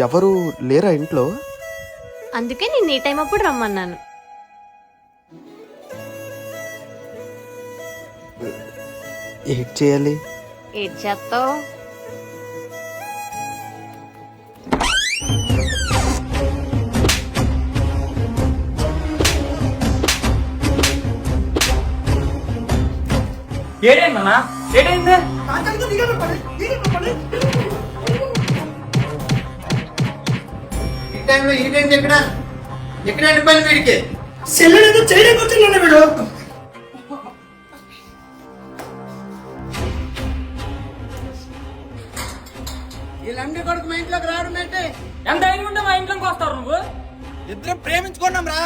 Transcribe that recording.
ఎవరు లేరా ఇంట్లో? అందుకే నేను ఈ టైం అప్పుడు రమ్మన్నాను. ఏం చేయాలి? ఏం చేస్తావు? ఏడైందన్నా? ఏడైంది? ఈ టైంలో ఈ టైం ఎక్కడ పని వీడికి సెల్లుడు చేయలేకపోతున్నాను వీడు. వీళ్ళందరి కొడుకు మా ఇంట్లోకి రావడం ఏంటి? ఎంత అయిన ఉంటే మా ఇంట్లోకి వస్తారు నువ్వు? ఇద్దరం ప్రేమించుకున్నాం రా.